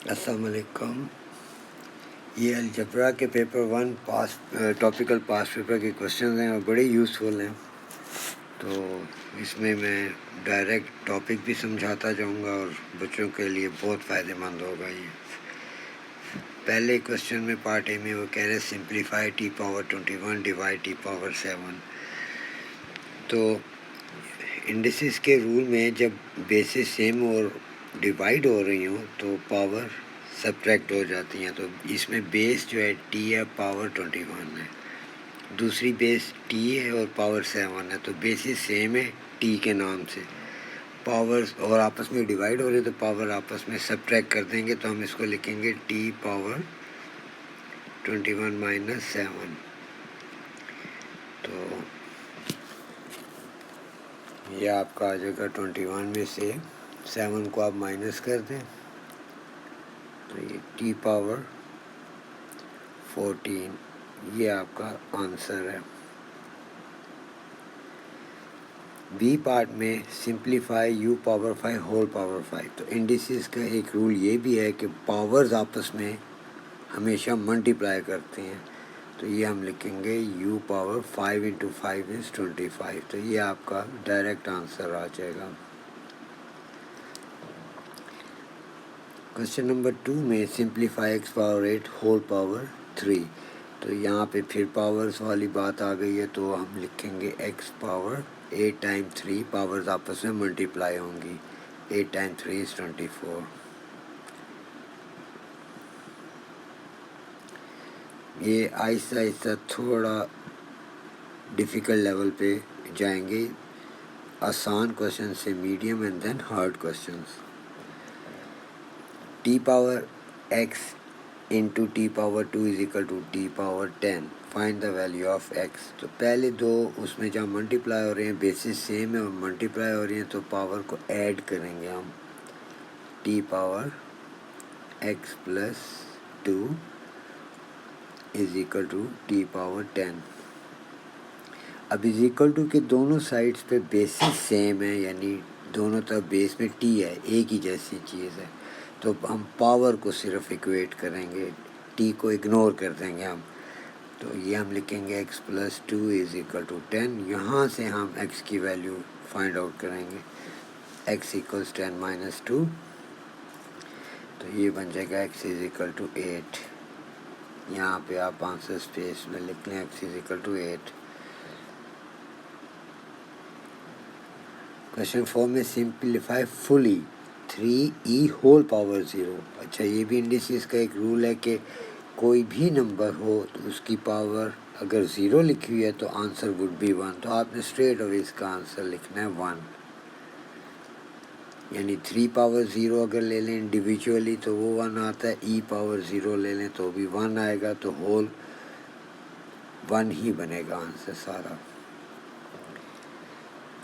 السلام علیکم. یہ الجبرا کے پیپر 1 ٹاپیکل پاس پیپر کے کوشچنز ہیں اور بڑے یوزفل ہیں. تو اس میں ڈائریکٹ ٹاپک بھی سمجھاتا جاؤں گا اور بچوں کے لیے بہت فائدہ مند ہوگا. یہ پہلے کوشچن میں پارٹ اے میں وہ کہہ رہے simplify T power 21 divide T power 7. تو انڈیسز کے رول میں جب بیسز سیم اور ڈیوائڈ ہو رہی ہوں تو پاور سبٹریکٹ ہو جاتی ہیں. تو اس میں بیس جو ہے ٹی ہے پاور 21 ہے, دوسری بیس ٹی ہے اور پاور 7 ہے. تو بیسز سیم ہے ٹی کے نام سے, پاور اور آپس میں ڈیوائڈ ہو رہے تو پاور آپس میں سبٹریکٹ کر دیں گے. تو ہم اس کو لکھیں گے ٹی پاور 21 مائنس 7. تو یہ آپ کا آ جائے گا 21 میں سے 7 کو آپ مائنس کر دیں تو یہ ٹی پاور 14 یہ آپ کا آنسر ہے. بی پارٹ میں simplify you power 5 whole power 5. تو انڈیسز کا ایک رول یہ بھی ہے کہ پاورز آپس میں ہمیشہ ملٹیپلائی کرتے ہیں. تو یہ ہم لکھیں گے یو پاور 5 انٹو 5 از 25. تو یہ آپ کا ڈائریکٹ آنسر آ جائے گا. کوشچن نمبر 2 میں simplify x power 8 whole power 3. تو یہاں پہ پھر پاورز والی بات آ گئی ہے تو ہم لکھیں گے ایکس پاور 8 ٹائم 3. پاورز آپس میں ملٹیپلائی ہوں گی. 8 ٹائم 3 از 24. یہ آہستہ آہستہ تھوڑا ڈیفیکلٹ لیول پہ جائیں گے, آسان کوشچن سے medium and then hard questions. T power x into T power 2 is equal to T power 10. Find the value of x. تو پہلے دو اس میں جہاں ملٹیپلائی ہو رہے ہیں بیسز سیم ہے اور ملٹیپلائی ہو رہی ہیں تو پاور کو ایڈ کریں گے ہم. T power x plus 2 is equal to T power 10. اب از اکول ٹو کے دونوں سائڈس پہ بیسز سیم ہے, یعنی دونوں طرف بیس میں ٹی ہے, ایک ہی جیسی چیز ہے. تو ہم پاور کو صرف ایکویٹ کریں گے, ٹی کو اگنور کر دیں گے ہم. تو یہ ہم لکھیں گے x plus 2 is equal to 10. یہاں سے ہم ایکس کی ویلیو فائنڈ آؤٹ کریں گے. X equals 10 minus 2. تو یہ بن جائے گا ایکس از اکول ٹو 8. یہاں پہ آپ آنسر اسپیس میں لکھ لیں x is equal to 8. Question 4 میں سمپلیفائی فلی 3e ہول پاور 0. اچھا, یہ بھی انڈیسز کا ایک رول ہے کہ کوئی بھی نمبر ہو تو اس کی پاور اگر 0 لکھی ہوئی ہے تو آنسر وڈ بی 1. تو آپ نے اسٹریٹ اوے اس کا آنسر لکھنا ہے 1. یعنی 3 پاور 0 اگر لے لیں انڈیویجولی تو وہ 1 آتا ہے, ای پاور 0 لے لیں تو بھی 1 آئے گا. تو ہول 1 ہی بنے گا آنسر سارا.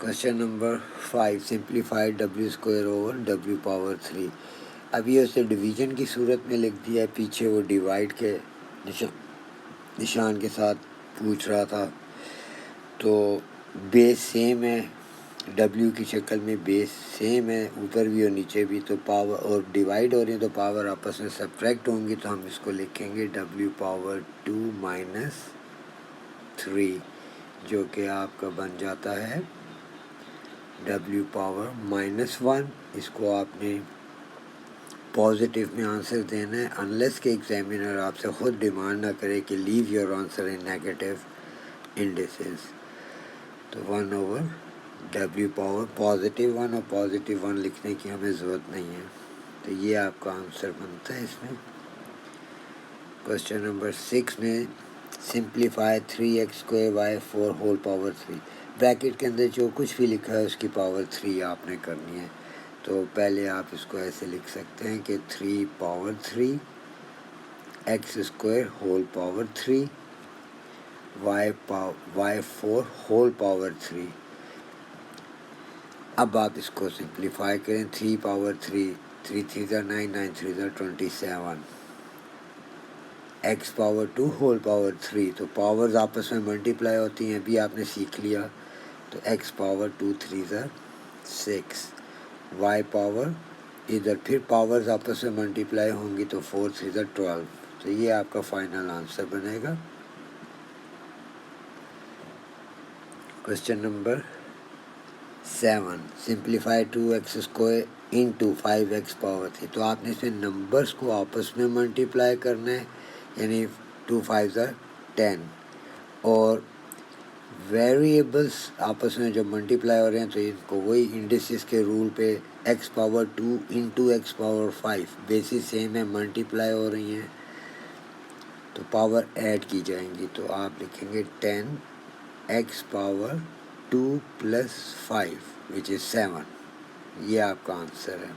Question number 5 simplify W square over W power 3. ابھی اسے ڈویژن کی صورت میں لکھ دیا ہے, پیچھے وہ ڈیوائڈ کے نشان کے ساتھ پوچھ رہا تھا. تو بیس سیم ہے, ڈبلیو کی شکل میں بیس سیم ہے اوپر بھی اور نیچے بھی. تو پاور اور ڈیوائڈ ہو رہی ہیں تو پاور آپس میں سبٹریکٹ ہوں گی. تو ہم اس کو لکھیں گے ڈبلیو پاور 2 مائنس 3 جو کہ آپ کا بن جاتا ہے ڈبلیو پاور مائنس 1. اس کو آپ نے پازیٹیو میں آنسر دینا ہے انلیس کہ ایگزامینر آپ سے خود ڈیمانڈ نہ کرے کہ leave your answer in negative indices. تو 1 اوور ڈبلیو پاور پازیٹیو 1 اور پازیٹیو 1 لکھنے کی ہمیں ضرورت نہیں ہے. تو یہ آپ کا آنسر بنتا ہے اس میں. کوشچن نمبر 6 میں simplify 3x square by 4 whole power 3. Bracket کے اندر جو کچھ بھی لکھا ہے اس کی پاور 3 آپ نے کرنی ہے. تو پہلے آپ اس کو ایسے لکھ سکتے ہیں کہ 3 power 3 x square whole power 3 y 4 whole power 3. اب آپ اس کو سمپلیفائی کریں. 3 power 3 3 3 9 9 3 27. X power 2 whole power 3. تو پاورز آپس میں ملٹیپلائی ہوتی ہیں, ابھی آپ نے سیکھ لیا. تو ایکس پاور 2 3 6. وائی پاور ادھر پھر پاورز آپس میں ملٹیپلائی ہوں گی تو 4 3 12. تو یہ آپ کا فائنل آنسر بنے گا. Question number 7 simplify 2x² into 5x⁻3. تو آپ نے اس میں نمبرس کو آپس میں ملٹیپلائی کرنا ہے، یعنی 2 5 10، اور ویریبلس آپس میں جب ملٹیپلائی ہو رہے ہیں تو ان کو وہی انڈیسز کے رول پہ x⁻2 into x⁻5 basis same ہے، ملٹیپلائی ہو رہی ہیں تو پاور ایڈ کی جائیں گی. تو آپ لکھیں گے 10x⁻2 + 5 which is 7. یہ آپ کا آنسر ہے.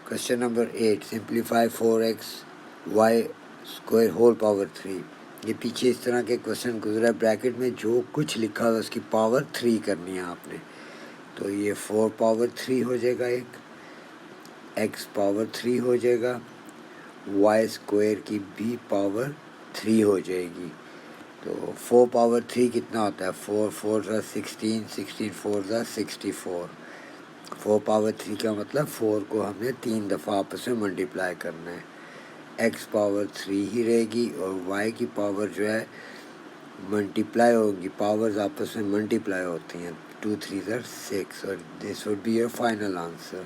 Question number 8 simplify 4xy² whole power 3. یہ پیچھے اس طرح کے کوشچن گزرا، بریکٹ میں جو کچھ لکھا ہوا اس کی پاور 3 کرنی ہے آپ نے. تو یہ 4 پاور 3 ہو جائے گا، ایک x پاور 3 ہو جائے گا، y² کی بھی پاور 3 ہو جائے گی. تو 4 پاور 3 کتنا ہوتا ہے؟ 4 4 16 16 4 64. 4 پاور 3 کا مطلب 4 کو ہم نے 3 دفعہ آپس میں ملٹیپلائی کرنا ہے. x پاور 3 ہی رہے گی، اور y کی پاور جو ہے ملٹیپلائی ہوگی، پاورز آپس میں ملٹیپلائی ہوتی ہیں. 2 3 6 اور this would be your final answer.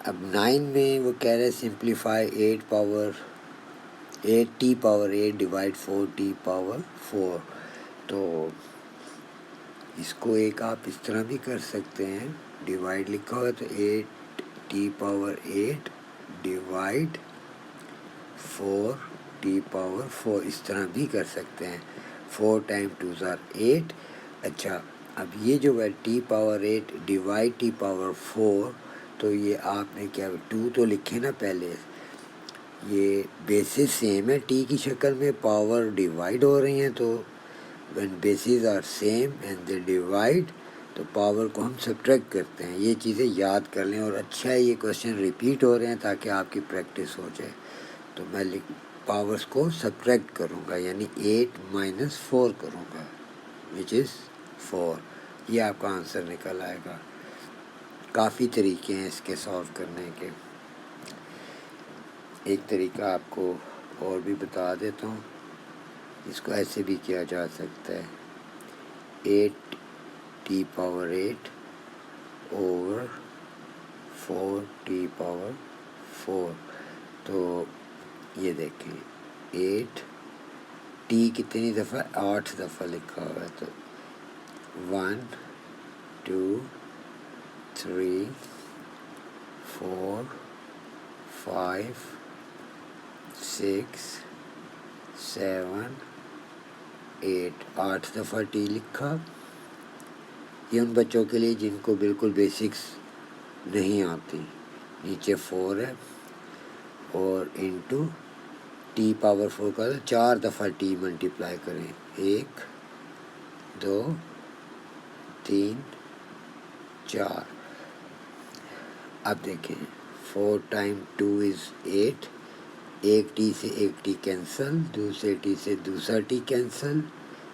اب 9 میں وہ کہہ رہے سمپلیفائی 8t⁻8 ڈیوائڈ 4t⁻4. تو اس کو ایک آپ اس طرح بھی کر سکتے ہیں، ڈیوائڈ لکھا ہوا تو 8t⁻8 ڈیوائڈ 4t⁻4 اس طرح بھی کر سکتے ہیں. 4 × 2 = 8. اچھا، اب یہ جو ہے t⁻8 ڈیوائڈ t⁻4، تو یہ آپ نے کیا 2 تو لکھے نا پہلے، یہ بیسز سیم ہے ٹی کی شکل میں، پاور ڈیوائڈ ہو رہی ہیں. تو when bases are same and they divide تو پاور کو ہم سبٹریکٹ کرتے ہیں. یہ چیزیں یاد کر لیں، اور اچھا ہے یہ کوشچن ریپیٹ ہو رہے ہیں تاکہ آپ کی پریکٹس ہو جائے. تو میں پاورز کو سبٹریکٹ کروں گا، یعنی 8 - 4 کروں گا which is 4. یہ آپ کا آنسر نکل آئے گا. کافی طریقے ہیں اس کے سالو کرنے کے. ایک طریقہ آپ کو اور بھی بتا دیتا ہوں، اس کو ایسے بھی کیا جا سکتا ہے، 8t⁻8 اوور 4t⁻4. تو یہ دیکھیں 8 ٹی کتنی دفعہ؟ 8 دفعہ لکھا ہوا ہے. تو 1 2 3 4 5 6 7 8 8 دفعہ ٹی لکھا. یہ ان بچوں کے لیے جن کو بالکل بیسکس نہیں آتی. نیچے 4 ہے اور انٹو t⁻4 کا 4 دفعہ ٹی ملٹیپلائی کریں. 1 2 3 4. اب دیکھیں 4 × 2 = 8. ایک ٹی سے ایک ٹی کینسل، دوسرے ٹی سے دوسرا ٹی کینسل،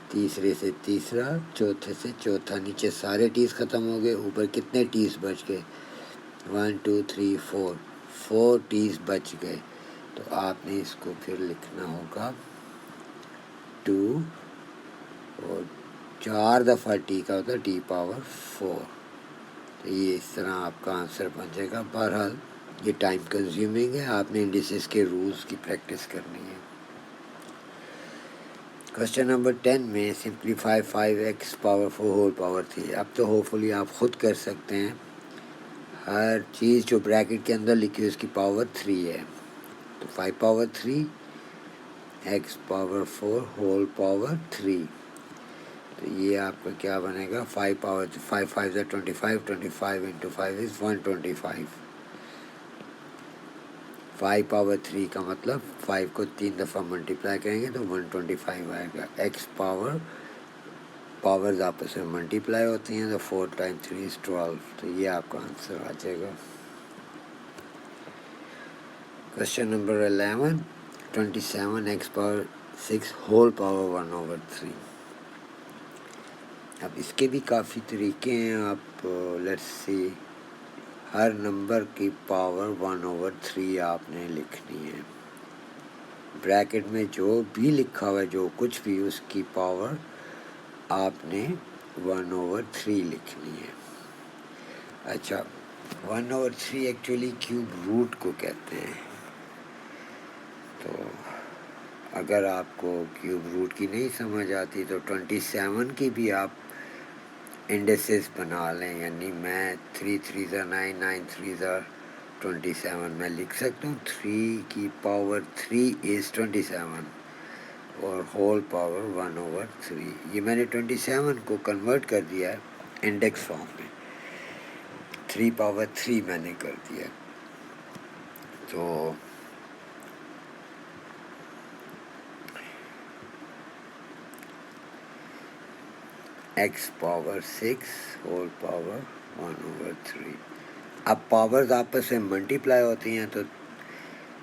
تیسرے سے تیسرا، چوتھے سے چوتھا. نیچے سارے ٹیز ختم ہو گئے، اوپر کتنے ٹیز بچ گئے؟ 1 2 3 4. 4 ٹیز بچ گئے. تو آپ نے اس کو پھر لکھنا ہوگا 2 اور 4 دفعہ ٹی کا ہوتا ہے t⁻4. تو یہ اس طرح آپ کا آنسر بن جائے گا. بہرحال یہ ٹائم کنزیومنگ ہے، آپ نے انڈیسز کے رولز کی پریکٹس کرنی ہے. کوشچن نمبر 10 میں سمپلیفائی 5x⁻4 ہول پاور 3. اب تو ہوپفلی آپ خود کر سکتے ہیں. ہر چیز جو بریکٹ کے اندر لکھی ہے اس کی پاور 3 ہے. تو 5 پاور 3 x⁻4 ہول پاور 3. تو یہ آپ کا کیا بنے گا؟ 5 پاور 5 5 25 25 × 5 is 125. 5 پاور 3 کا مطلب 5 کو 3 دفعہ ملٹیپلائی کریں گے تو 125 آئے گا. x پاورز آپس میں ملٹیپلائی ہوتی ہیں تو 4 × 3 is 12. تو یہ آپ کا آنسر آ جائے گا. Question number 11 27 x⁻6 whole power 1/3. اب اس کے بھی کافی طریقے ہیں. آپ لیٹس سی، ہر نمبر کی پاور 1/3 آپ نے لکھنی ہے. بریکٹ میں جو بھی لکھا ہوا ہے، جو کچھ بھی، اس کی پاور آپ نے 1/3 لکھنی ہے. اچھا، 1/3 ایکچولی کیوب روٹ کو کہتے ہیں. تو اگر آپ کو کیوب روٹ کی نہیں سمجھ آتی تو 27 کی بھی آپ انڈیسز بنا لیں. یعنی میں 3 3 9 9 3 27 میں لکھ سکتا ہوں. 3 کی پاور 3 از 27 اور ہول پاور 1/3. یہ میں نے 27 کو کنورٹ کر دیا ہے انڈیکس فارم میں. 3/3 میں نے کر دیا. تو x پاور 6 ہول پاور 1/3. اب پاورز آپس میں ملٹیپلائی ہوتی ہیں تو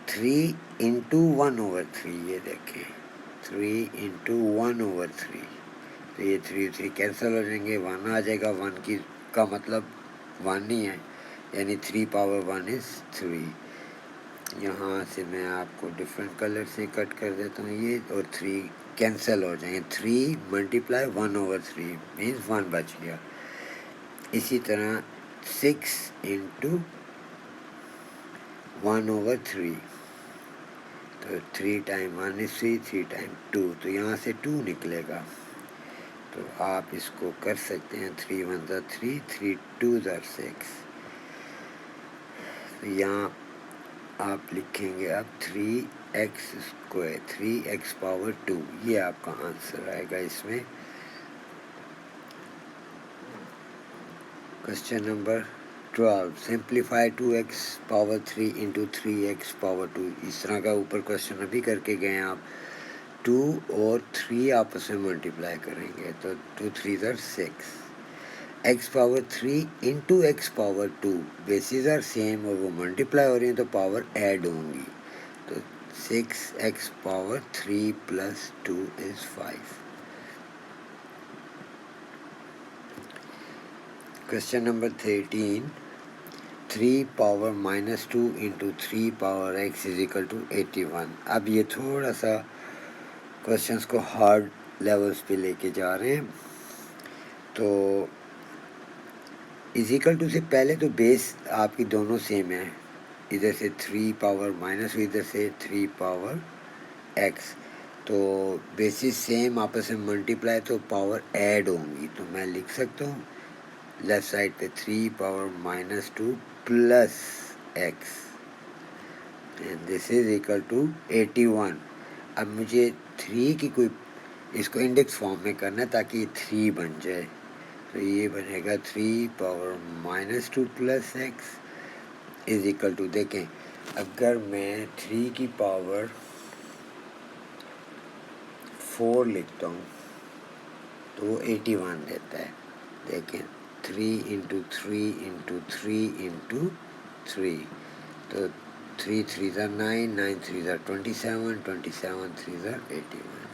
3 انٹو 1/3. یہ دیکھیں 3 انٹو 1/3. تو یہ 3 3 کینسل ہو جائیں گے. 1 آ جائے گا. 1 کا مطلب 1 ہی ہے، یعنی 3/1 از 3. یہاں سے میں آپ کو ڈفرینٹ کلر سے کٹ کر دیتا ہوں. یہ اور 3 کینسل ہو جائیں گے. 3 ملٹیپلائی 1/3 مینس 1 بچ گیا. اسی طرح 6 انٹو 1/3. تو 3 ٹائم 1 is 3، 3 ٹائم 2، تو یہاں سے 2 نکلے گا. تو آپ اس کو کر سکتے ہیں 3 1 3، 3 2 6. یہاں آپ لکھیں گے اب 3x²، 3x پاور 2. یہ آپ کا آنسر آئے گا اس میں. Question number 12، simplify 2x power 3 into 3x power 2. اس طرح کا اوپر کوشچن ابھی کر کے گئے ہیں آپ. 2 اور 3 آپس میں ملٹیپلائی کریں گے تو 2 3 6. x power 3 into x power 2. Bases are same اور وہ ملٹیپلائی ہو رہی ہیں تو پاور ایڈ ہوں گی. تو 6x power 3 plus 2 is 5. Question number 13، 3 power -2 into 3 power x is equal to 81. اب یہ تھوڑا سا کوشچنس کو ہارڈ لیولس پہ لے کے جا رہے ہیں. تو از اکول ٹو سے پہلے تو بیس آپ کی دونوں سیم ہیں. ادھر سے 3 پاور مائنس، ادھر سے 3 پاور x. تو بیسز سیم آپس میں ملٹیپلائی تو پاور ایڈ ہوں گی. تو میں لکھ سکتا ہوں لیفٹ سائڈ پہ 3 power -2 plus x and this is equal to 81. اب مجھے 3 کی کوئی اس کو انڈیکس فارم میں کرنا ہے تاکہ یہ 3 بن جائے. تو یہ بنے گا 3 power -2 plus x is equal to, دیکھیں اگر میں 3 کی پاور 4 لکھتا ہوں تو وہ 81 دیتا ہے. دیکھیں 3 انٹو 3 انٹو 3 انٹو 3. تو 3 3 9، 9 3 27، 27 3 81.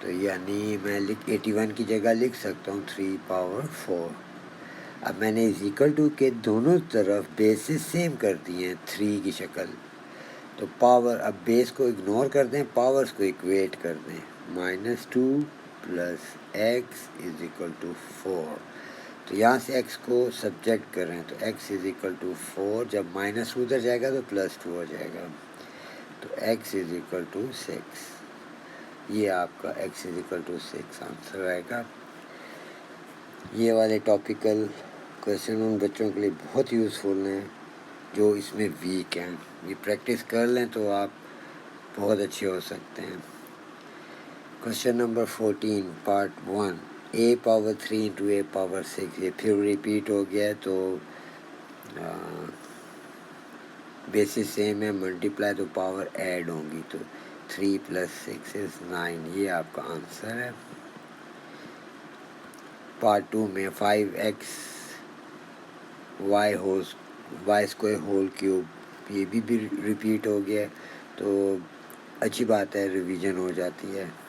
تو یعنی میں 81 کی جگہ لکھ سکتا ہوں 3 پاور 4. اب میں نے از اکول ٹو کے دونوں طرف بیسز سیم کر دی ہیں 3 کی شکل. تو پاور، اب بیس کو اگنور کر دیں، پاورز کو ایکویٹ کر دیں. -2 plus x is equal to 4. تو یہاں سے ایکس کو سبجیکٹ کریں تو ایکس از اکول ٹو 4. جب مائنس ادھر جائے گا تو +2 ہو جائے گا. تو ایکس از اکول ٹو 6. یہ آپ کا x is equal to 6 answer آئے گا. یہ والے ٹاپیکل کویشچن ان بچوں کے لیے بہت یوزفل ہیں جو اس میں ویک ہیں. یہ پریکٹس کر لیں تو آپ بہت اچھے ہو سکتے ہیں. Question number 14 part 1، a power 3 into a power 6. یہ پھر ریپیٹ ہو گیا ہے تو بیسس سیم ہے، ملٹیپلائی تو پاور ایڈ ہوں گی. تو 3 پلس 6 از 9. یہ آپ کا آنسر ہے. پارٹ 2 میں 5x Y square whole cube, یہ بھی ریپیٹ ہو گیا ہے تو اچھی بات ہے، ریویژن ہو جاتی ہے.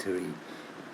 3,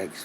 x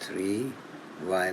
3 y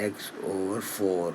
x/4,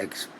x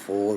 4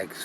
x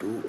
2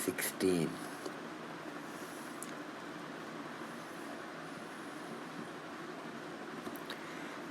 16।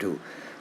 2।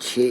6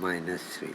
-3।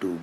2,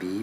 b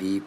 b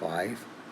5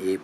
a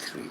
3,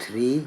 3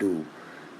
2,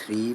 3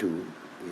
2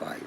5।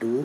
2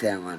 7,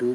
2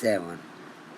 7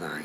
9,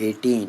18,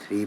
3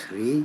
3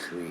3,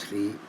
3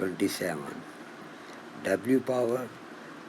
27। w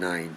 9,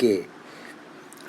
k।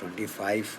25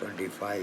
25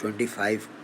25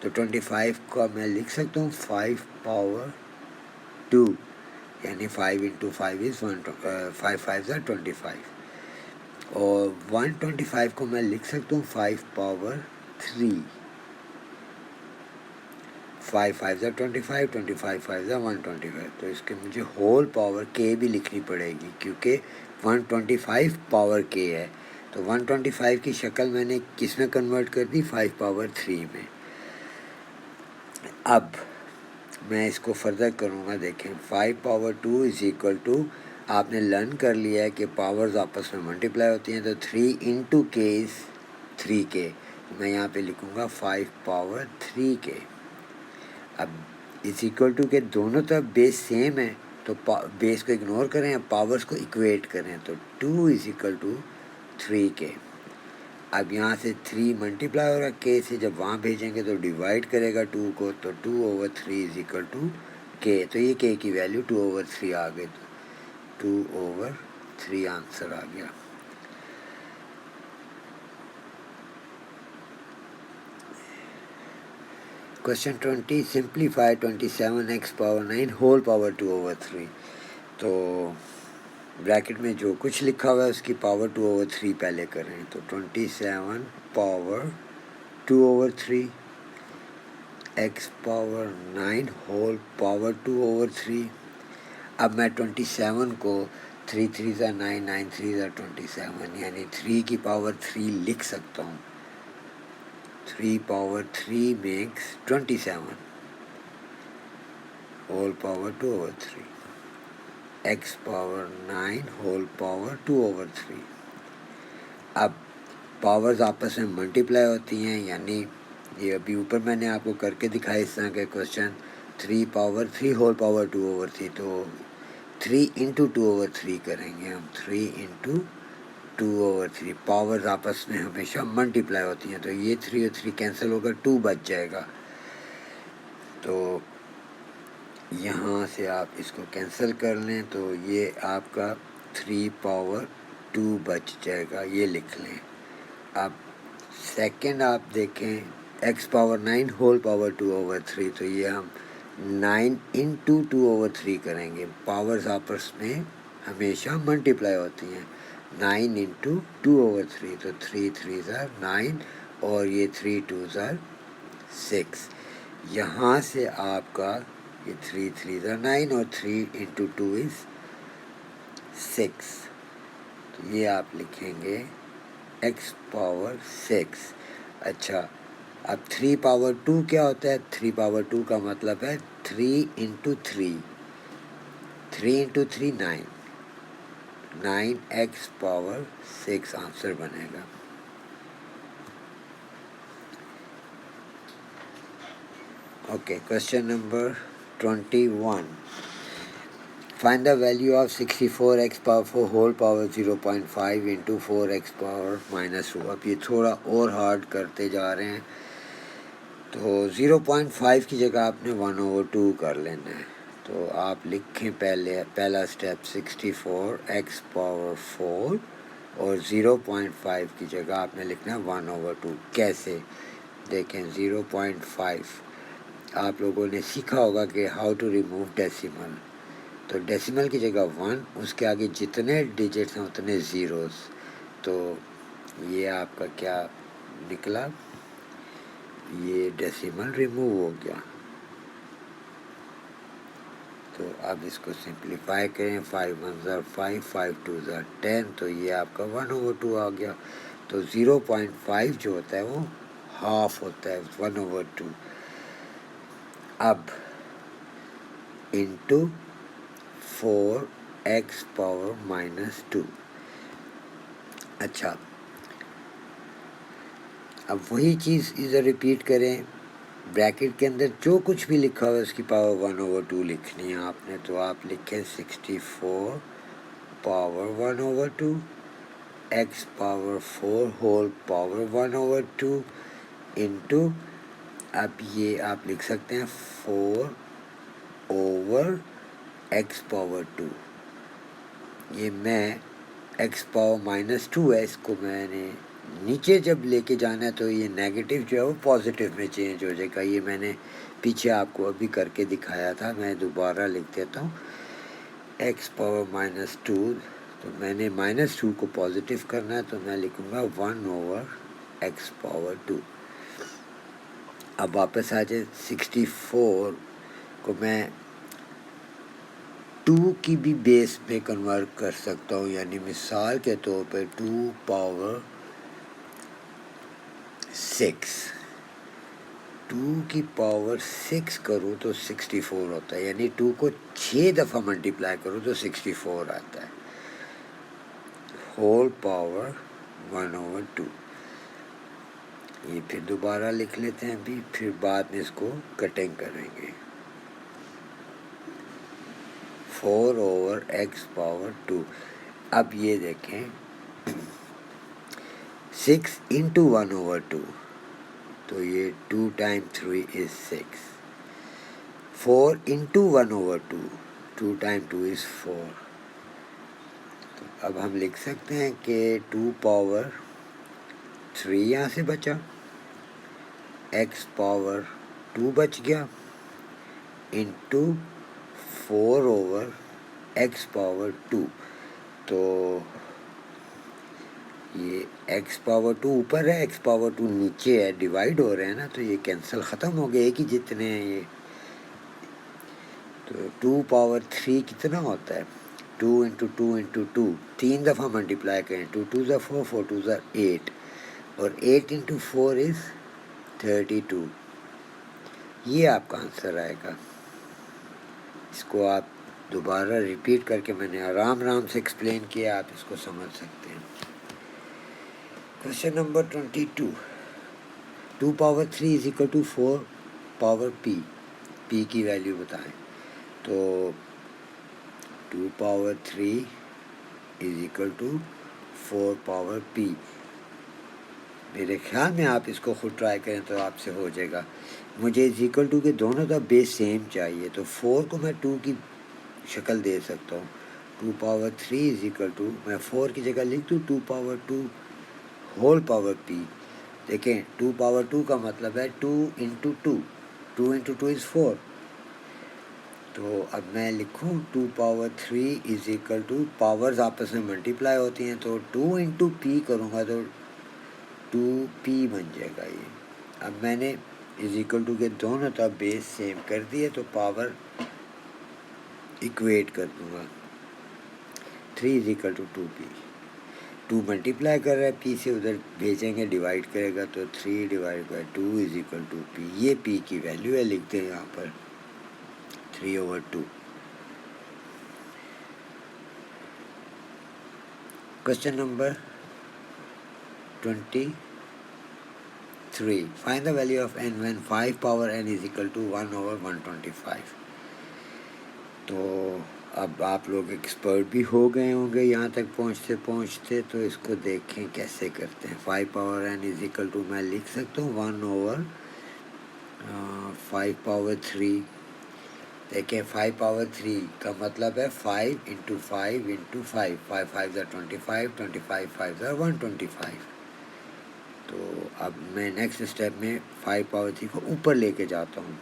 تو 25 کا میں لکھ سکتا ہوں 5 پاور 2، یعنی 5 انٹو 5 از 5 5 25، اور 125 کو میں لکھ سکتا ہوں 5 پاور 3، 5 5 25، 25 5 125، تو اس کے مجھے ہول پاور کے بھی لکھنی پڑے گی کیونکہ 125 پاور کے ہے، تو 125 کی شکل میں نے کس میں کنورٹ کر دی، 5 پاور 3 میں۔ اب میں اس کو فردر کروں گا، دیکھیں 5 پاور 2 از ایکول ٹو، آپ نے لرن کر لیا ہے کہ پاورز آپس میں ملٹیپلائی ہوتی ہیں، تو 3 انٹو کے از 3k، میں یہاں پہ لکھوں گا 5 پاور 3k۔ اب از ایکول ٹو کے دونوں طرف بیس سیم ہے، تو بیس کو اگنور کریں، اب پاورز کو ایکویٹ کریں، تو 2 از ایکول ٹو 3k۔ اب یہاں سے 3 ملٹیپلائی ہو رہا k سے، جب وہاں بھیجیں گے تو ڈیوائڈ کرے گا 2 کو، تو 2/3 از ایکول ٹو k، تو یہ k کی ویلیو 2/3 آ گئی، 2/3 آنسر آ گیا۔ Question 20، simplify 27x power 9 whole power 2/3، تو بریکٹ میں جو کچھ لکھا ہوا ہے اس کی پاور 2/3 پہلے کریں، تو 27 power 2/3 x power 9 whole power 2/3۔ اب میں 27 کو 3 3 9 9 3 27، یعنی 3 کی پاور 3 لکھ سکتا ہوں، 3 power 3 makes 27 whole power 2/3 x power 9 whole power 2/3۔ اب پاورز آپس میں ملٹیپلائی ہوتی ہیں، یعنی یہ ابھی اوپر میں نے آپ کو کر کے دکھایا اس طرح کے کوشچن، 3 پاور 3 ہول پاور 2/3، تو 3 انٹو 2/3 کریں گے ہم، 3 انٹو 2/3، پاورز آپس میں ہمیشہ ملٹیپلائی ہوتی ہیں، تو یہ 3 اور 3 کینسل ہوگا، 2 بچ جائے گا، تو یہاں سے آپ اس کو کینسل کر لیں، تو یہ آپ کا 3 پاور 2 بچ جائے گا، یہ لکھ لیں۔ اب سیکنڈ آپ دیکھیں x پاور 9 ہول پاور 2/3، تو یہ ہم 9 انٹو 2/3 کریں گے، پاورز آپس میں ہمیشہ ملٹیپلائی ہوتی ہیں، 9 انٹو 2/3، تو 3 3 9، اور یہ 3 2 6، یہاں سے آپ کا یہ 3 3 9 اور 3 انٹو 2 از 6، تو یہ آپ لکھیں گے x پاور 6۔ اچھا، اب 3 پاور 2 کیا ہوتا ہے، 3 پاور 2 کا مطلب ہے 3 into 3، 3 into 3 9، 9x power 6 answer بنے گا۔ Okay, question number 21، find the value of 64x power 4 whole power 0.5 into 4x power -2۔ اب یہ تھوڑا اور ہارڈ کرتے جا رہے ہیں، تو 0.5 کی جگہ آپ نے 1/2 کر لینا ہے، تو آپ لکھیں پہلا اسٹیپ 64x پاور 4، اور 0.5 کی جگہ آپ نے لکھنا ہے 1/2۔ کیسے، دیکھیں 0.5 آپ لوگوں نے سیکھا ہوگا کہ ہاؤ ٹو ریموو ڈیسیمل، تو ڈیسیمل کی جگہ 1، اس کے آگے جتنے ڈیجٹس ہیں اتنے زیروز، تو یہ آپ کا کیا نکلا، یہ ڈیسیمل ریموو ہو گیا، تو اب اس کو سمپلیفائی کریں، 5 1 5 5 2 10، تو یہ آپ کا 1/2 آ گیا، تو 0.5 جو ہوتا ہے وہ ہاف ہوتا ہے 1/2۔ اب انٹو 4x پاور -2۔ اچھا، اب وہی چیز ادھر ریپیٹ کریں، بریکٹ کے اندر جو کچھ بھی لکھا ہوا ہے اس کی پاور 1/2 لکھنی ہے آپ نے، تو آپ لکھیں 64 power 1/2 x power 4 whole power 1/2 into, اب یہ آپ لکھ سکتے ہیں 4/x پاور 2، یہ میں x پاور -2 ہے، اس کو میں نے نیچے جب لے کے جانا ہے تو یہ نیگیٹو جو ہے وہ پازیٹیو میں چینج ہو جائے گا. یہ میں نے پیچھے آپ کو ابھی کر کے دکھایا تھا. میں دوبارہ لکھ دیتا ہوں ایکس پاور مائنس ٹو. تو میں نے مائنس ٹو کو پازیٹیو کرنا ہے تو میں لکھوں گا 1/x پاور 2. اب واپس آ جائے 64 کو میں 2 کی بھی بیس میں کنورٹ کر سکتا ہوں. یعنی مثال کے طور پہ 2 پاور 6 2 کی پاور 6 کروں تو 64 ہوتا ہے. یعنی 2 کو 6 دفعہ ملٹیپلائی کروں تو 64 آتا ہے. Whole power 1/2. یہ پھر دوبارہ لکھ لیتے ہیں ابھی, پھر بعد میں اس کو کٹنگ کریں گے. 4/x power 2. اب یہ دیکھیں 6 انٹو 1/2 تو یہ 2 time 3 is 6. 4 into 1/2 2 time 2 is 4. تو اب ہم لکھ سکتے ہیں کہ 2 پاور 3 یہاں سے بچا, x پاور 2 بچ گیا, انٹو 4/x پاور 2. تو یہ x پاور 2 اوپر ہے, x پاور 2 نیچے ہے, ڈیوائڈ ہو رہے ہیں نا, تو یہ کینسل ختم ہو گئے ایک ہی جتنے ہیں یہ. تو 2 پاور 3 کتنا ہوتا ہے, 2 انٹو 2 انٹو 2 3 دفعہ ملٹیپلائی کریں, 2 2 4 4 2 8 اور 8 انٹو 4 از 32. یہ آپ کا آنسر آئے گا. اس کو آپ دوبارہ ریپیٹ کر کے میں نے آرام سے ایکسپلین کیا, آپ اس کو سمجھ سکتے ہیں. Question number 22. 2 power 3 is equal to 4 power P. P کی ویلیو بتائیں. تو 2 power 3 is equal to 4 power P. میرے خیال میں آپ اس کو خود ٹرائی کریں تو آپ سے ہو جائے گا. مجھے از اکول ٹو کے دونوں کا بیس سیم چاہیے, تو 4 کو میں 2 کی شکل دے سکتا ہوں. 2 پاور 3 از اکول ٹو, میں 4 کی جگہ لکھ دوں 2 پاور 2 ہول پاور پی. دیکھیں 2 پاور 2 کا مطلب ہے 2 انٹو 2, 2 انٹو 2 از 4. تو اب میں لکھوں 2 power 3 is equal to, powers آپس میں ملٹیپلائی ہوتی ہیں تو 2 انٹو پی کروں گا تو 2p بن جائے گا یہ. اب میں نے از اکول ٹو کے دونوں طرف بیس سیم کر دیے تو پاور ایکویٹ کر دوں گا. 3 is equal to 2p. 2 multiply کر رہا ہے پی سے, ادھر بھیجیں گے ڈیوائڈ کرے گا تو 3 divide by 2 is equal to P. یہ پی کی ویلیو ہے, لکھتے ہیں یہاں پر 3/2. Question number 23. Find the value of n when 5 power n is equal to 1/125. تو اب آپ لوگ ایکسپرٹ بھی ہو گئے ہوں گے یہاں تک پہنچتے, تو اس کو دیکھیں کیسے کرتے ہیں. 5 power n is equal to, میں لکھ سکتا ہوں 1/5 پاور 3. دیکھیں 5 پاور 3 کا مطلب ہے 5 انٹو 5 انٹو 5, 5 5 25, 25 5 125. تو اب میں نیکسٹ اسٹیپ میں 5 پاور 3 کو اوپر لے کے جاتا ہوں.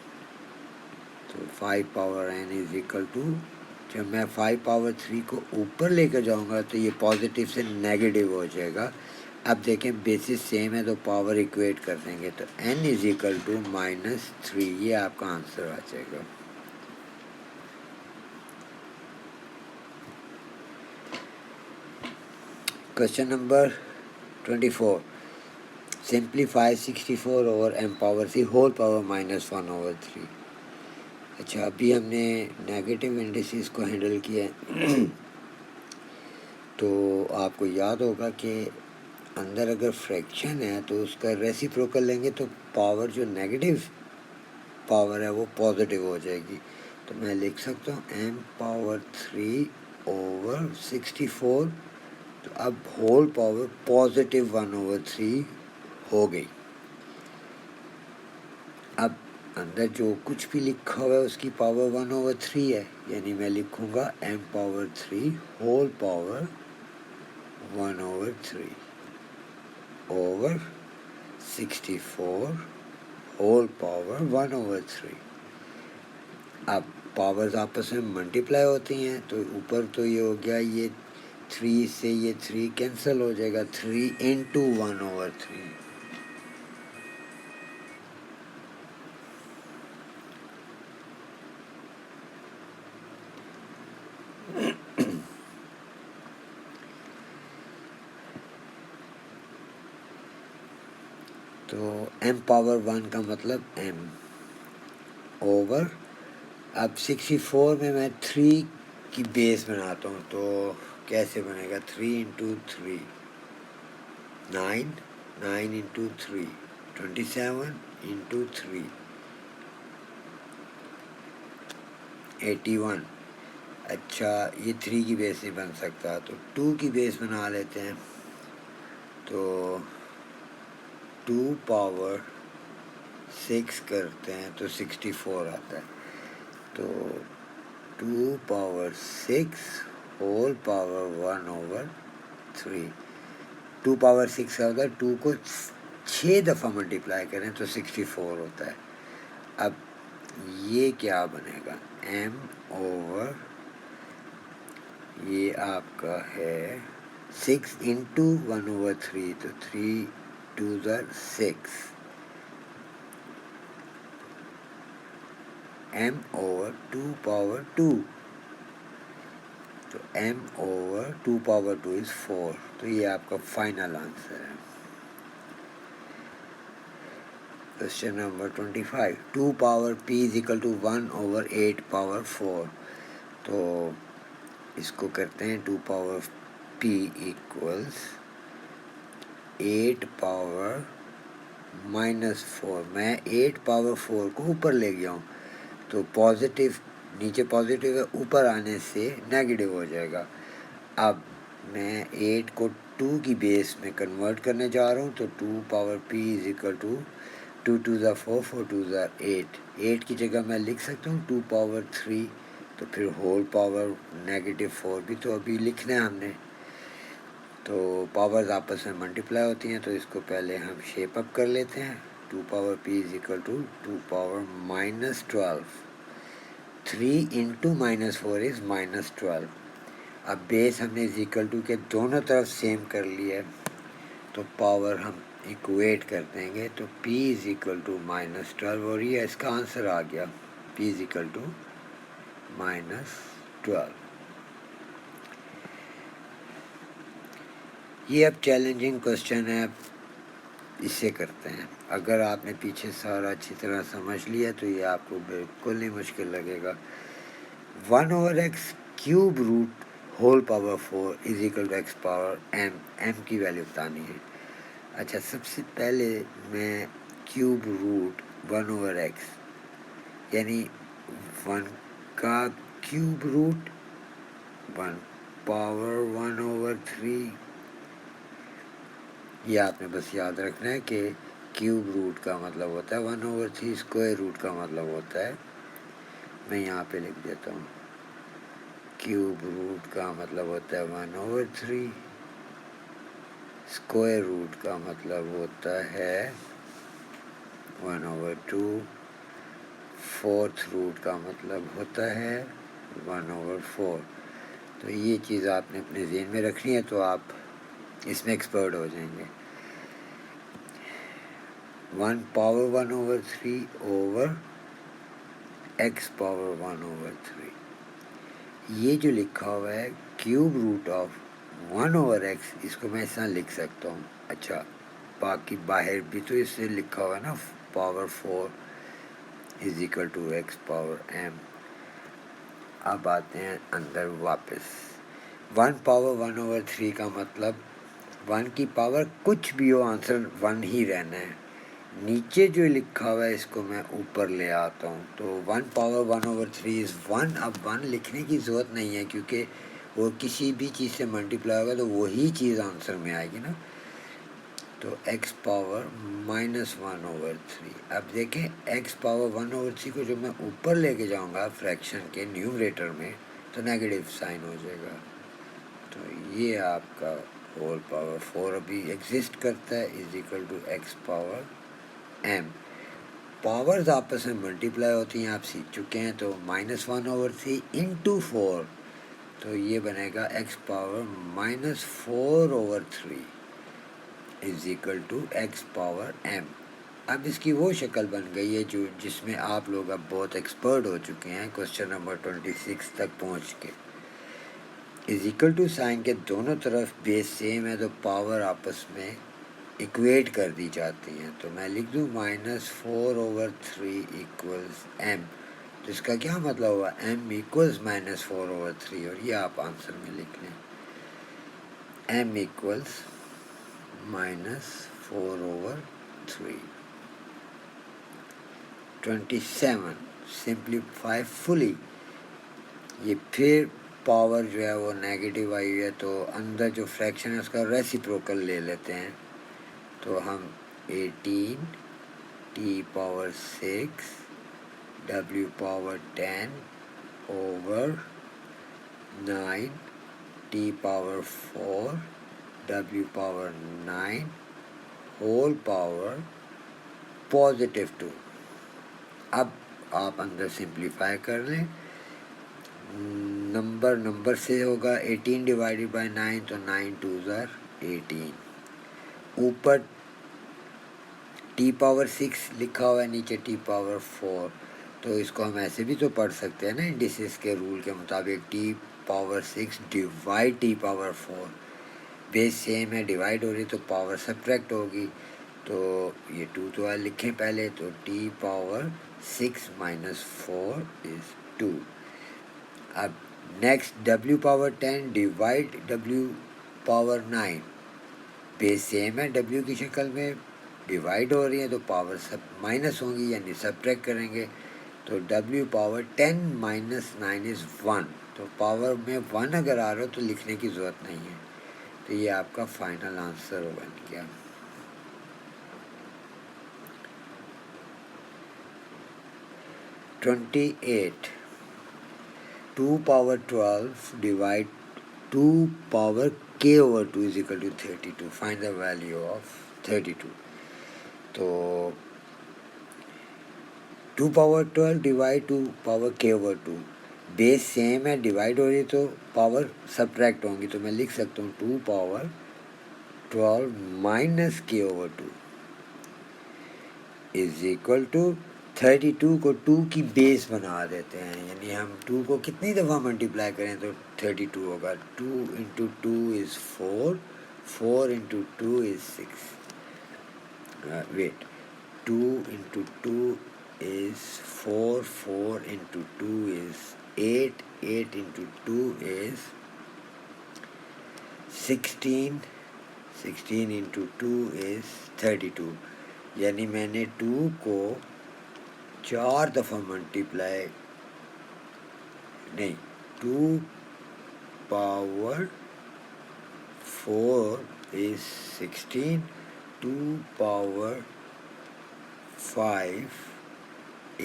تو 5 power n is equal to, جب میں 5 پاور 3 کو اوپر لے کے جاؤں گا تو یہ پازیٹیو سے نیگیٹو ہو جائے گا. اب دیکھیں بیسس سیم ہے تو پاور ایکویٹ کر دیں گے تو n از اکول ٹو -3. یہ آپ کا آنسر آ جائے گا. Question number 24. Simplify 64/m power c whole power -1/3. اچھا, ابھی ہم نے نیگیٹو انڈیسز کو ہینڈل کیا ہے. تو آپ کو یاد ہوگا کہ اندر اگر فریکشن ہے تو اس کا ریسیپروکل لیں گے تو پاور جو نیگیٹو پاور ہے وہ پازیٹیو ہو جائے گی. تو میں لکھ سکتا ہوں m پاور 3/64. تو اب ہول پاور پازیٹیو 1/3 ہو گئی. اب اندر جو کچھ بھی لکھا ہوا ہے اس کی پاور 1/3 ہے, یعنی میں لکھوں گا m power 3 whole power 1/3. Over 64 whole power 1/3۔ اب پاورز آپس میں ملٹیپلائی ہوتی ہیں تو اوپر تو یہ ہو گیا، یہ 3 سے یہ 3 کینسل ہو جائے گا، 3 انٹو 1/3۔ تو ایم پاور 1 کا مطلب ایم اوور، اب 64 میں 3 کی بیس بناتا ہوں تو کیسے بنے گا، 3 انٹو 3 9، 9 انٹو 3 27 انٹو 3 81۔ اچھا یہ 3 کی بیس نہیں بن سکتا تو 2 کی بیس بنا لیتے ہیں، تو 2 پاور 6 کرتے ہیں تو 64 آتا ہے، تو 2 پاور 6 ہول پاور 1/3۔ 2 پاور 6 کا ہوتا ہے، 2 کو 6 دفعہ ملٹیپلائی کریں تو 64 ہوتا ہے۔ اب یہ کیا بنے گا، ایم اوور یہ آپ کا ہے 6 انٹو 1/3، تو 3 2 6، ایم اوور 2 پاور 2، تو ایم اوور 2 پاور 2 از 4، تو یہ آپ کا فائنل آنسر ہے۔ Question number 25، 2 power P is equal to 1/8 power 4، تو اس کو کرتے ہیں 2 پاور پی ایکولس 8 پاور -4، میں 8 پاور 4 کو اوپر لے گیا ہوں تو پازیٹیو نیچے پازیٹیو ہے، اوپر آنے سے نیگیٹو ہو جائے گا۔ اب میں 8 کو 2 کی بیس میں کنورٹ کرنے جا رہا ہوں تو 2 power P is equal to 2 2 4 4 2 8، 8 کی جگہ میں لکھ سکتا ہوں 2 پاور 3، تو پھر ہول پاور -4 بھی تو ابھی لکھنا ہے ہم نے، تو پاورز آپس میں ملٹیپلائی ہوتی ہیں تو اس کو پہلے ہم شیپ اپ کر لیتے ہیں۔ 2 power P is equal to 2 power -12، 3 into -4 is -12۔ اب بیس ہم نے از اکول ٹو کے دونوں طرف سیم کر لیا ہے تو پاور ہم ایکویٹ کر دیں گے، تو پی از اکول ٹو -12، اور یہ اس کا آنسر آ گیا، پی از اکول ٹو -12۔ یہ اب چیلنجنگ کوشچن ہے، اس سے کرتے ہیں۔ اگر آپ نے پیچھے سارا اچھی طرح سمجھ لیا تو یہ آپ کو بالکل نہیں مشکل لگے گا۔ 1/x cube root whole power 4 is equal to x power M, M کی ویلیو بتانی ہے۔ اچھا سب سے پہلے میں کیوب روٹ 1/x یعنی 1 کا کیوب روٹ 1 پاور 1/3، یہ آپ نے بس یاد رکھنا ہے کہ کیوب روٹ کا مطلب ہوتا ہے 1/3، اسکوائر روٹ کا مطلب ہوتا ہے، میں یہاں پہ لکھ دیتا ہوں، کیوب روٹ کا مطلب ہوتا ہے 1/3، اسکوائر روٹ کا مطلب ہوتا ہے 1/2، فورتھ روٹ کا مطلب ہوتا ہے 1/4۔ تو یہ چیز آپ نے اپنے ذہن میں رکھنی ہے تو آپ اس میں ایکسپرٹ ہو جائیں گے۔ 1 پاور 1/3 اوور ایکس پاور 1/3، یہ جو لکھا ہوا ہے کیوب روٹ آف 1/x، اس کو میں اس طرح لکھ سکتا ہوں۔ اچھا باقی باہر بھی تو اس سے لکھا ہوا ہے نا، power 4 is equal to x power M. اب آتے ہیں اندر واپس، 1 پاور 1/3 کا مطلب 1 کی پاور کچھ بھی ہو آنسر 1 ہی رہنا ہے، نیچے جو لکھا ہوا ہے اس کو میں اوپر لے آتا ہوں، تو 1 پاور 1/3 از 1۔ اب 1 لکھنے کی ضرورت نہیں ہے کیونکہ وہ کسی بھی چیز سے ملٹیپلائی ہوگا تو وہی چیز آنسر میں آئے گی نا، تو ایکس پاور -1/3۔ اب دیکھیں ایکس پاور 1/3 کو جب میں اوپر لے کے جاؤں گا فریکشن کے نیومریٹر میں تو نیگیٹو سائن ہو جائے گا، تو یہ آپ کا ہول پاور 4 ابھی ایگزسٹ کرتا ہے is equal to x power M. Powers آپس میں ملٹیپلائی ہوتی ہیں، آپ سیکھ چکے ہیں. تو -1/3 انٹو 4، تو یہ بنے گا X power -4/3 is equal to x power M. اب اس کی وہ شکل بن گئی ہے جس میں آپ لوگ اب بہت ایکسپرٹ ہو چکے ہیں کوشچن نمبر 26 تک پہنچ کے. از اکول ٹو سائن کے دونوں طرف بیس سیم ہے تو پاور آپس میں ایکویٹ کر دی جاتی ہیں. تو میں لکھ دوں -4/3 ایکولز ایم. تو اس کا کیا مطلب ہوا؟ ایم ایکولز -4/3، اور یہ آپ آنسر میں لکھ لیں. M equals -4/3. 27 simplify fully. یہ پھر پاور جو ہے وہ نیگیٹو آئی ہے تو اندر جو فریکشن ہے اس کا ریسیپروکل لے لیتے ہیں. تو ہم 18 T power 6 W power 10 over 9 T power 4 W power 9 whole power +2. اب آپ اندر سمپلیفائی کر لیں. نمبر سے ہوگا 18 ڈیوائڈیڈ بائی 9 تو 9 2s are 18. اوپر ٹی پاور 6 لکھا ہوا ہے، نیچے ٹی پاور 4. تو اس کو ہم ایسے بھی تو پڑھ سکتے ہیں نا انڈیسز کے رول کے مطابق، T power 6 divide T power 4. بیس سیم ہے، ڈیوائڈ ہو رہی تو پاور سبٹریکٹ ہوگی. تو یہ 2 تو لکھیں پہلے، تو ٹی پاور 6 -4 از 2. اب next W power 10 divide W power 9. بیس سیم ہے، ڈبلیو کی شکل میں ڈیوائڈ ہو رہی ہیں تو پاور سب مائنس ہوں گی، یعنی سبٹریکٹ کریں گے. تو ڈبلیو پاور 10 - 9 از 1. تو پاور میں 1 اگر آ رہا ہو تو لکھنے کی ضرورت نہیں ہے. تو یہ آپ کا فائنل آنسر بن گیا. Twenty 2 power 12 divide 2 power k/2 is equal to 32. Find the value of 32. تو 2 power 12 divide 2 power k/2. Base same ہے، ڈیوائڈ ہو رہی ہے تو پاور سبٹریکٹ ہوں گی. تو میں لکھ سکتا ہوں 2 power 12 - k/2 is equal to 32 کو 2 کی بیس بنا دیتے ہیں، یعنی ہم 2 کو کتنی دفعہ ملٹیپلائی کریں تو 32 ہوگا. 2 × 2 از 4 4 × 2 از 6 2 × 2 is 4 4 × 2 is 8 8 × 2 is 16 16 × 2 is 32. یعنی میں نے 2 کو 4 دفعہ multiply 2 power 4 is 16 2 power 5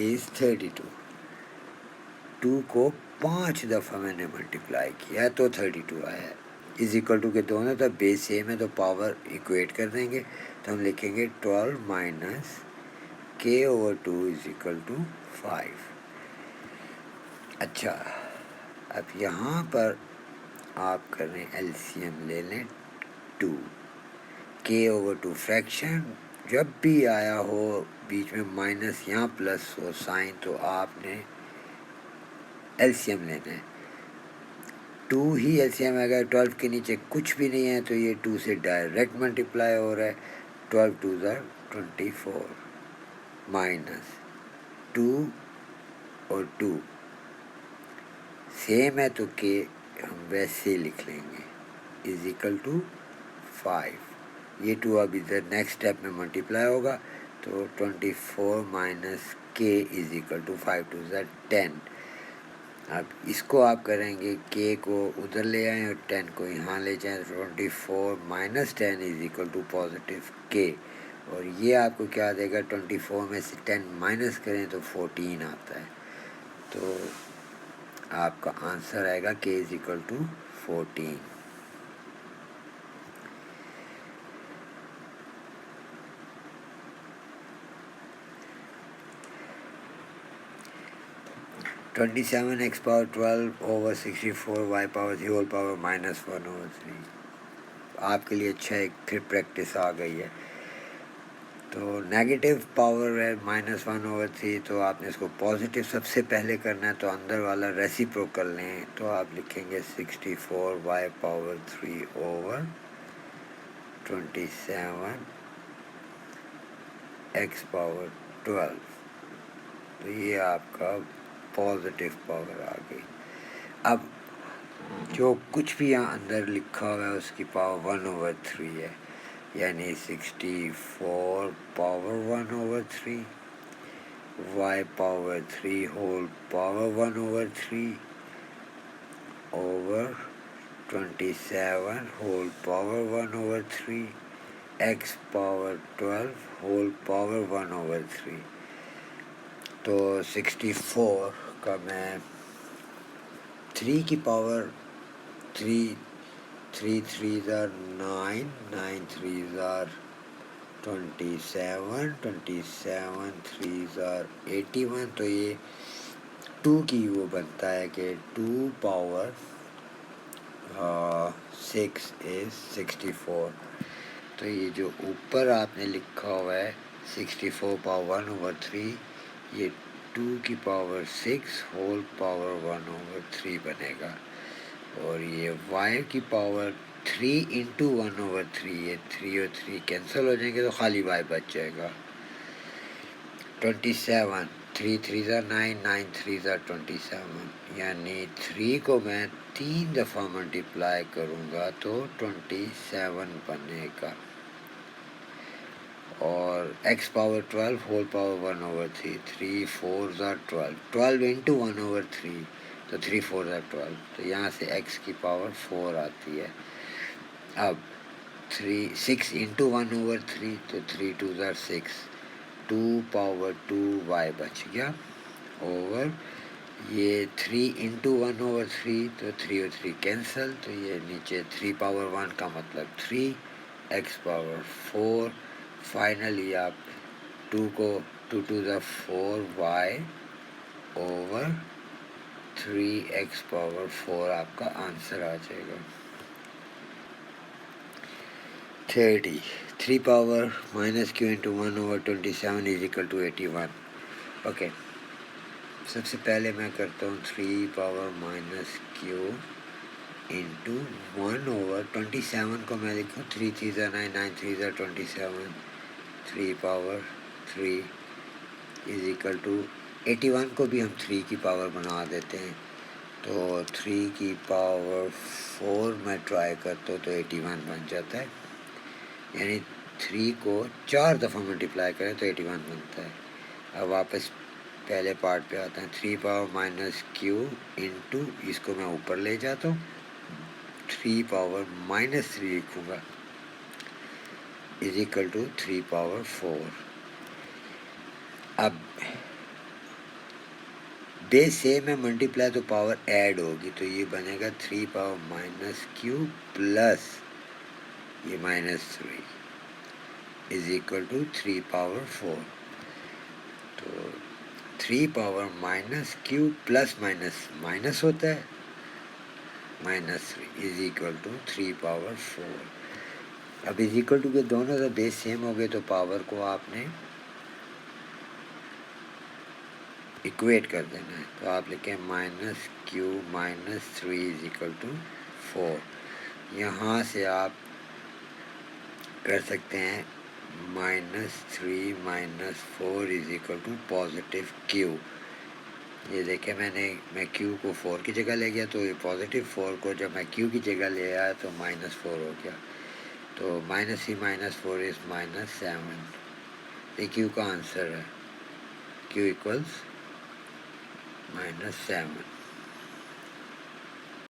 is 32. 2 کو 5 دفعہ میں نے ملٹیپلائی کیا تو 32 آیا ہے. از اکول ٹو کے دونوں طرف بیس سیم ہے تو پاور ایکویٹ کر دیں گے. تو ہم لکھیں گے 12 - k/2 از اکول ٹو 5. اچھا، اب یہاں پر آپ کریں ایل سی ایم لے لیں 2. k/2 فریکشن جب بھی آیا ہو بیچ میں مائنس یا پلس ہو سائن تو آپ نے ایل سی ایم لینا ہے. 2 ہی ایل سی ایم آئے گا. 12 کے نیچے کچھ بھی نہیں ہے تو یہ 2 سے ڈائریکٹ ملٹیپلائی ہو رہا ہے. 12 2s are 24 مائنس 2 اور 2 سیم ہے تو کہ ہم ویسے لکھ لیں گے از اکول ٹو 5. یہ 2 اب ادھر نیکسٹ اسٹیپ میں ملٹیپلائی ہوگا تو 24 minus k is equal to 5 2s are 10. اب اس کو آپ کریں گے k کو ادھر لے آئیں اور 10 کو یہاں لے جائیں. 24 minus 10 is equal to positive k. اور یہ آپ کو کیا دے گا؟ 24 میں سے 10 مائنس کریں تو 14 آتا ہے. تو آپ کا آنسر آئے گا k is equal to 14. 27x⁻12/64 y⁻3 whole power -1/3. آپ کے لیے اچھا ایک پھر پریکٹس آ گئی ہے. تو نیگیٹو پاور ہے -1/3، تو آپ نے اس کو پازیٹیو سب سے پہلے کرنا ہے، تو اندر والا ریسیپروکل لیں، تو آپ لکھیں گے 64y⁻3/27x⁻12. تو یہ آپ کا پازیٹیو پاور آ گئی. اب جو کچھ بھی یہاں اندر لکھا ہوا ہے اس کی پاور 1/3 ہے، یعنی 64 × 1/3 y⁻3 whole power 1/3 over 27 whole power 1/3 x⁻12 whole power 1/3. تو 64 کا میں 3 کی پاور 3 3 are 9 9 3 are 27 27 3 are 81. تو یہ 2 کی وہ بنتا ہے کہ 2 power 6 is 64. تو یہ جو اوپر آپ نے لکھا ہوا ہے 64 power 1/3، یہ 2 کی پاور 6 whole power 1/3 بنے گا. اور یہ y کی پاور 3 × 1/3، یہ 3 اور 3 کینسل ہو جائیں گے تو خالی y بچ جائے گا. 27 3 3 are 9 9 3 are 27، یعنی 3 کو میں 3 دفعہ ملٹیپلائی کروں گا تو 27 بنے گا. اور x⁻12 whole power 1/3، 3 4 are 12 12 × 1/3، تو 3 4 are 12، تو یہاں سے x کی پاور 4 آتی ہے. اب 6 × 1/3، تو 3 2 are 6، 2 power 2y بچ گیا. اوور یہ 3 × 1/3، تو 3 اور 3 کینسل، تو یہ نیچے 3 power 1 کا مطلب 3 x⁻4. فائنلی آپ 2 کو 2 2 are 4y اوور 3 x⁻4 آپ کا آنسر آ جائے گا. 30 3 power -q × 1/27 is equal to 81. Okay, سب سے پہلے میں کرتا ہوں 3 power -q × 1/27 کو میں لکھوں 3 3 are 9 9 3 are 27، 3 power 3 is equal to 81 کو بھی ہم 3 کی پاور بنا دیتے ہیں. تو 3 کی پاور 4 میں ٹرائی کرتا ہوں تو 81 بن جاتا ہے، یعنی 3 کو 4 دفعہ ملٹیپلائی کریں تو 81 بنتا ہے. اب واپس پہلے پارٹ پہ آتا ہے. 3 power -q × اس کو میں اوپر لے جاتا ہوں، 3 power -3 لکھوں گا از اکول ٹو 3 power 4. اب بیس سیم ہے، ملٹیپلائی تو پاور ایڈ ہوگی، تو یہ بنے گا 3 power -q پلس یہ -3 از اکول ٹو 3 power 4. تو 3 power -q پلس مائنس ہوتا ہے -3 از اکول ٹو 3 power 4. اب از اکول ٹو کے دونوں سے بیس سیم ہو گئے تو پاور کو آپ نے ایکویٹ کر دینا ہے. تو آپ لکھیں -q -3 از اکول ٹو 4. یہاں سے آپ کر سکتے ہیں -3 -4 is equal to positive q. یہ دیکھیں میں q کو 4 کی جگہ لے گیا تو یہ پازیٹیو 4 کو جب میں q کی جگہ لے آیا تو -4 ہو گیا. تو -3 -4 از -7. یہ q کا آنسر ہے، q ایکولس -7.